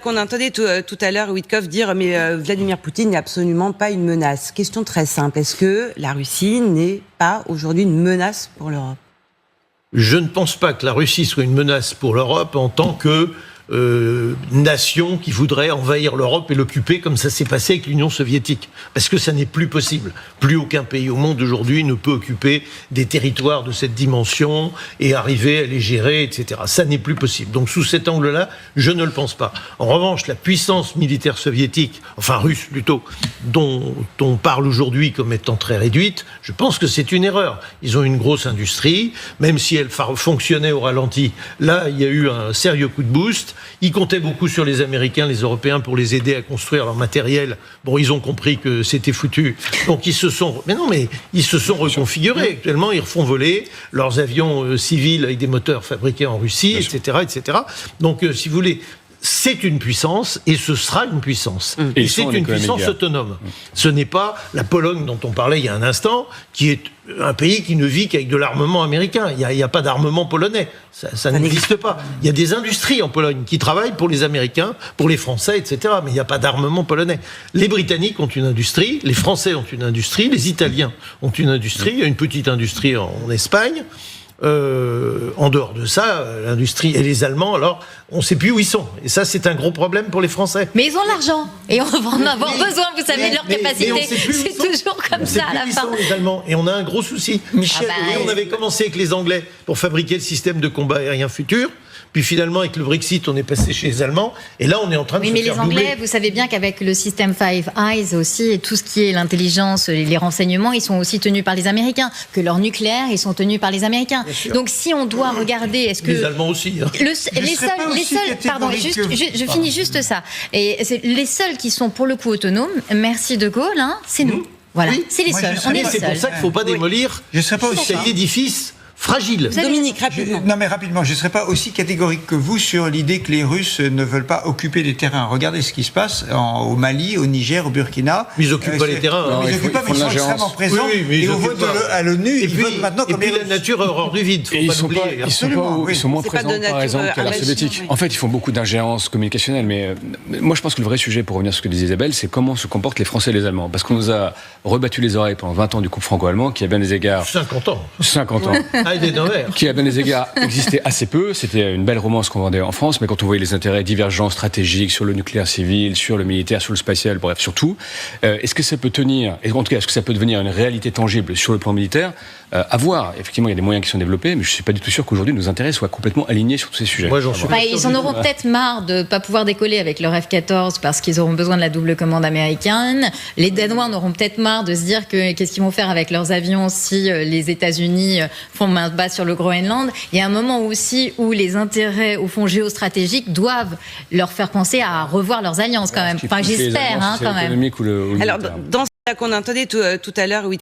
Qu'on entendait tout à l'heure Witkoff dire mais Vladimir Poutine n'est absolument pas une menace. Question très simple, est-ce que la Russie n'est pas aujourd'hui une menace pour l'Europe? Je ne pense pas que la Russie soit une menace pour l'Europe en tant que nation qui voudrait envahir l'Europe et l'occuper comme ça s'est passé avec l'Union soviétique. Parce que ça n'est plus possible. Plus aucun pays au monde aujourd'hui ne peut occuper des territoires de cette dimension et arriver à les gérer, etc. Ça n'est plus possible. Donc sous cet angle-là, je ne le pense pas. En revanche, la puissance militaire soviétique, enfin russe plutôt, dont on parle aujourd'hui comme étant très réduite, je pense que c'est une erreur. Ils ont une grosse industrie, même si elle fonctionnait au ralenti. Là, il y a eu un sérieux coup de boost. Ils comptaient beaucoup sur les Américains, les Européens pour les aider à construire leur matériel. Bon, ils ont compris que c'était foutu. Donc ils se sont reconfigurés. Actuellement, ils refont voler leurs avions civils avec des moteurs fabriqués en Russie, etc., etc. Donc, si vous voulez, c'est une puissance et ce sera une puissance. Et c'est une puissance autonome. Ce n'est pas la Pologne dont on parlait il y a un instant, qui est un pays qui ne vit qu'avec de l'armement américain. Il n'y a pas d'armement polonais. Ça n'existe pas. Il y a des industries en Pologne qui travaillent pour les Américains, pour les Français, etc. Mais il n'y a pas d'armement polonais. Les Britanniques ont une industrie, les Français ont une industrie, les Italiens ont une industrie. Il y a une petite industrie en Espagne. En dehors de ça, l'industrie et les Allemands, alors, on ne sait plus où ils sont. Et ça, c'est un gros problème pour les Français. Mais ils ont l'argent. Et on va en avoir besoin, vous savez, de leur capacité. C'est toujours comme ça à la fin. Les Allemands. Et on a un gros souci. Michel, on avait commencé avec les Anglais pour fabriquer le système de combat aérien futur. Puis finalement, avec le Brexit, on est passé chez les Allemands. Et là, on est en train de se faire doubler. Oui, mais les Anglais, vous savez bien qu'avec le système Five Eyes aussi, et tout ce qui est l'intelligence, les renseignements, ils sont aussi tenus par les Américains. Que leur nucléaire, ils sont tenus par les Américains. Donc si on doit regarder, est-ce que... Les Allemands aussi. Hein. Les seuls, pardon, je finis juste ça. Et les seuls qui sont pour le coup autonomes, merci De Gaulle, hein, c'est nous. Voilà, c'est les seuls. On est les seuls. C'est pour ça qu'il ne faut pas démolir cet édifice fragile. Dominique, rapidement. Non, mais rapidement, je ne serais pas aussi catégorique que vous sur l'idée que les Russes ne veulent pas occuper des terrains. Regardez ce qui se passe au Mali, au Niger, au Burkina. Mais ils n'occupent pas les terrains. Ils n'occupent pas, mais ils sont extrêmement présents. Et au vote à l'ONU, ils votent maintenant comme les Russes. Et puis la nature a horreur du vide. Ils sont moins présents, par exemple, qu'à l'ère soviétique. En fait, ils font beaucoup d'ingérence communicationnelle. Mais moi, je pense que le vrai sujet, pour revenir sur ce que disait Isabelle, c'est comment se comportent les Français et les Allemands. Parce qu'on nous a rebattu les oreilles pendant 20 ans du couple franco-allemand, qui a bien des égards... 50 ans. Qui à bien des égards existait assez peu. C'était une belle romance qu'on vendait en France, mais quand on voyait les intérêts divergents stratégiques sur le nucléaire civil, sur le militaire, sur le spatial, bref, sur tout, est-ce que ça peut tenir, et en tout cas, est-ce que ça peut devenir une réalité tangible sur le plan militaire? À voir. Effectivement, il y a des moyens qui sont développés, mais je ne suis pas du tout sûr qu'aujourd'hui nos intérêts soient complètement alignés sur tous ces sujets. Moi, ils en auront peut-être marre de ne pas pouvoir décoller avec leur F-14 parce qu'ils auront besoin de la double commande américaine. Les Danois en auront peut-être marre de se dire qu'est-ce qu'ils vont faire avec leurs avions si les États-Unis font main basse sur le Groenland. Il y a un moment aussi où les intérêts au fond géostratégiques doivent leur faire penser à revoir leurs alliances quand même. Enfin, j'espère, quand même. Alors, dans ce qu'on entendait tout à l'heure,